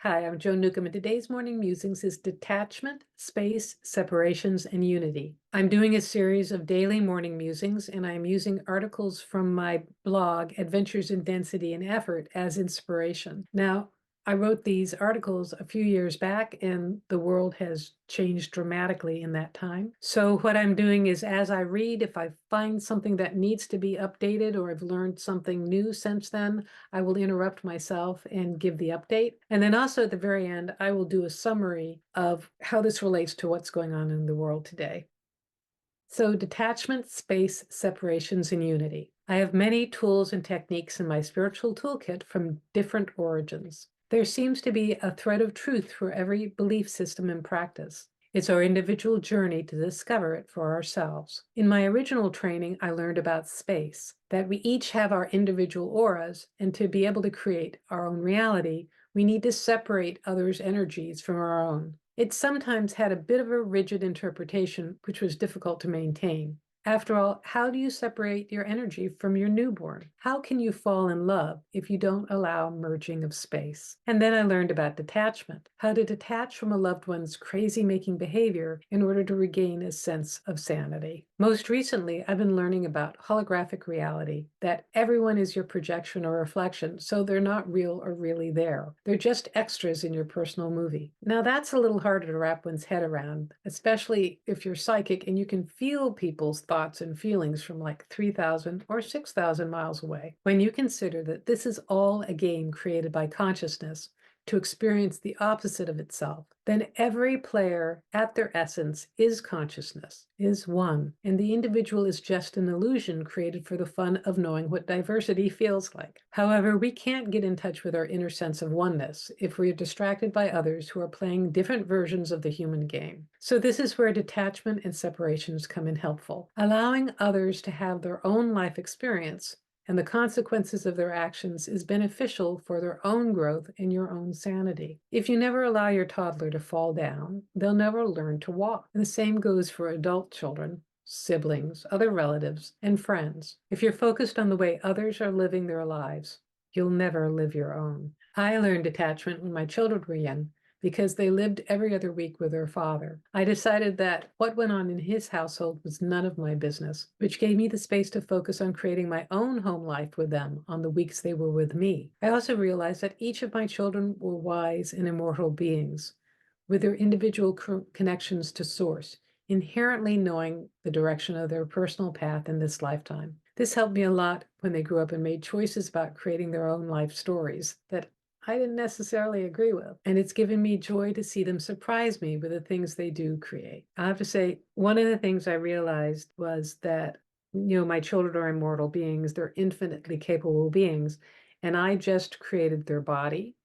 Hi, I'm Joan Newcomb, and today's morning musings is detachment, space, separations, and unity. I'm doing a series of daily morning musings, and I'm using articles from my blog, Adventures in Density and Effort, as inspiration. Now, I wrote these articles a few years back, and the world has changed dramatically in that time. So what I'm doing is as I read, if I find something that needs to be updated or I've learned something new since then, I will interrupt myself and give the update. And then also at the very end, I will do a summary of how this relates to what's going on in the world today. So detachment, space, separations, and unity. I have many tools and techniques in my spiritual toolkit from different origins. There seems to be a thread of truth for every belief system and practice. It's our individual journey to discover it for ourselves. In my original training, I learned about space, that we each have our individual auras, and to be able to create our own reality, we need to separate others' energies from our own. It sometimes had a bit of a rigid interpretation, which was difficult to maintain. After all, how do you separate your energy from your newborn? How can you fall in love if you don't allow merging of space? And then I learned about detachment, how to detach from a loved one's crazy-making behavior in order to regain a sense of sanity. Most recently, I've been learning about holographic reality, that everyone is your projection or reflection, so they're not real or really there. They're just extras in your personal movie. Now, that's a little harder to wrap one's head around, especially if you're psychic and you can feel people's thoughts and feelings from like 3,000 or 6,000 miles away. When you consider that this is all a game created by consciousness to experience the opposite of itself, then every player at their essence is consciousness, is one, and the individual is just an illusion created for the fun of knowing what diversity feels like. However, we can't get in touch with our inner sense of oneness if we are distracted by others who are playing different versions of the human game. So this is where detachment and separations come in helpful, allowing others to have their own life experience and the consequences of their actions is beneficial for their own growth and your own sanity. If you never allow your toddler to fall down, they'll never learn to walk. And the same goes for adult children, siblings, other relatives, and friends. If you're focused on the way others are living their lives, you'll never live your own. I learned detachment when my children were young, because they lived every other week with their father. I decided that what went on in his household was none of my business, which gave me the space to focus on creating my own home life with them on the weeks they were with me. I also realized that each of my children were wise and immortal beings, with their individual connections to Source, inherently knowing the direction of their personal path in this lifetime. This helped me a lot when they grew up and made choices about creating their own life stories that I didn't necessarily agree with. And it's given me joy to see them surprise me with the things they do create. I have to say, one of the things I realized was that, my children are immortal beings, they're infinitely capable beings, and I just created their body.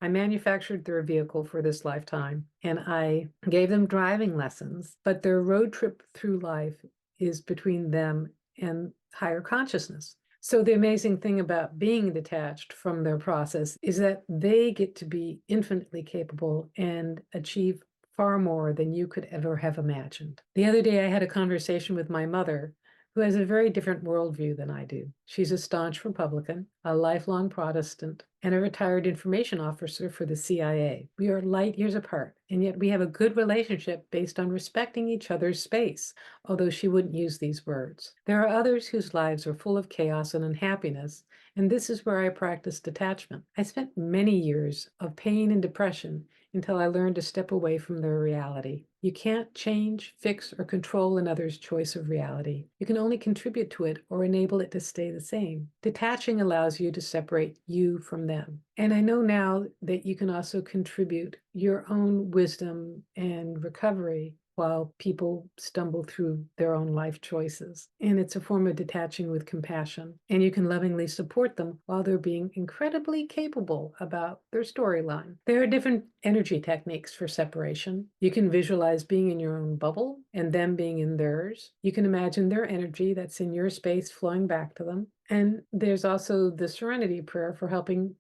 I manufactured their vehicle for this lifetime, and I gave them driving lessons, but their road trip through life is between them and higher consciousness. So the amazing thing about being detached from their process is that they get to be infinitely capable and achieve far more than you could ever have imagined. The other day, I had a conversation with my mother, who has a very different worldview than I do. She's a staunch Republican, a lifelong Protestant, and a retired information officer for the CIA. We are light years apart, and yet we have a good relationship based on respecting each other's space, although she wouldn't use these words. There are others whose lives are full of chaos and unhappiness, and this is where I practice detachment. I spent many years of pain and depression until I learned to step away from their reality. You can't change, fix, or control another's choice of reality. You can only contribute to it or enable it to stay the same. Detaching allows you to separate you from them. And I know now that you can also contribute your own wisdom and recovery while people stumble through their own life choices. And it's a form of detaching with compassion. And you can lovingly support them while they're being incredibly capable about their storyline. There are different energy techniques for separation. You can visualize being in your own bubble and them being in theirs. You can imagine their energy that's in your space flowing back to them. And there's also the serenity prayer for helping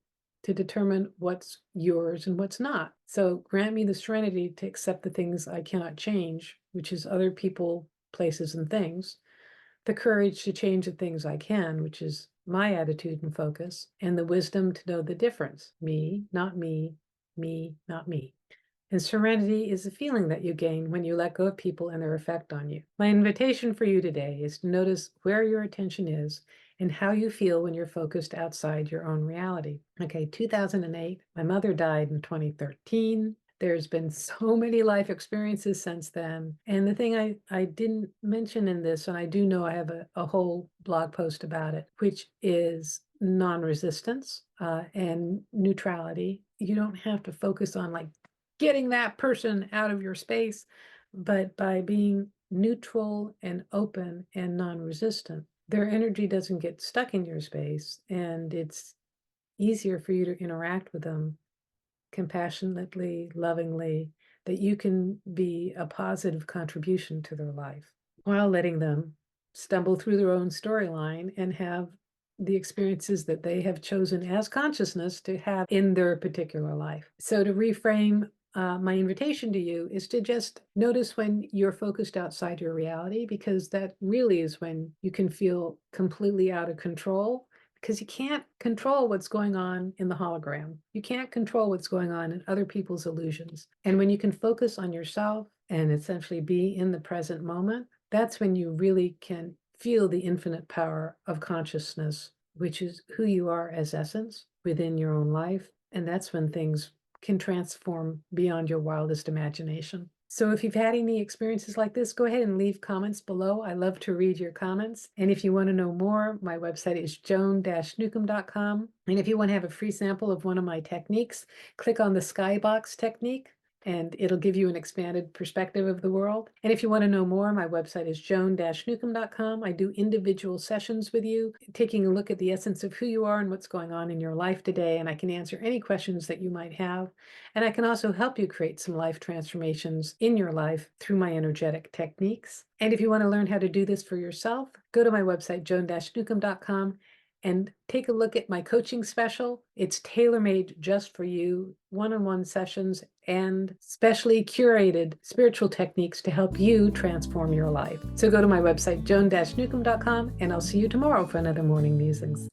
to determine what's yours and what's not. So grant me the serenity to accept the things I cannot change, which is other people, places, and things, the courage to change the things I can, which is my attitude and focus, and the wisdom to know the difference, me, not me, me, not me. And serenity is a feeling that you gain when you let go of people and their effect on you. My invitation for you today is to notice where your attention is and how you feel when you're focused outside your own reality. Okay, 2008, my mother died in 2013. There's been so many life experiences since then. And the thing I didn't mention in this, and I do know I have a whole blog post about it, which is non-resistance and neutrality. You don't have to focus on like getting that person out of your space, but by being neutral and open and non-resistant, their energy doesn't get stuck in your space, and it's easier for you to interact with them compassionately, lovingly, that you can be a positive contribution to their life while letting them stumble through their own storyline and have the experiences that they have chosen as consciousness to have in their particular life. So to reframe, my invitation to you is to just notice when you're focused outside your reality, because that really is when you can feel completely out of control, because you can't control what's going on in the hologram. You can't control what's going on in other people's illusions. And when you can focus on yourself and essentially be in the present moment, that's when you really can feel the infinite power of consciousness, which is who you are as essence within your own life. And that's when things can transform beyond your wildest imagination. So if you've had any experiences like this, go ahead and leave comments below. I love to read your comments. And if you want to know more, my website is joan-newcomb.com. And if you want to have a free sample of one of my techniques, click on the skybox technique, and it'll give you an expanded perspective of the world. And if you want to know more, my website is joan-newcomb.com. I do individual sessions with you, taking a look at the essence of who you are and what's going on in your life today. And I can answer any questions that you might have. And I can also help you create some life transformations in your life through my energetic techniques. And if you want to learn how to do this for yourself, go to my website, joan-newcomb.com, and take a look at my coaching special. It's tailor-made just for you, one-on-one sessions and specially curated spiritual techniques to help you transform your life. So go to my website, joan-newcomb.com, and I'll see you tomorrow for another Morning Musings.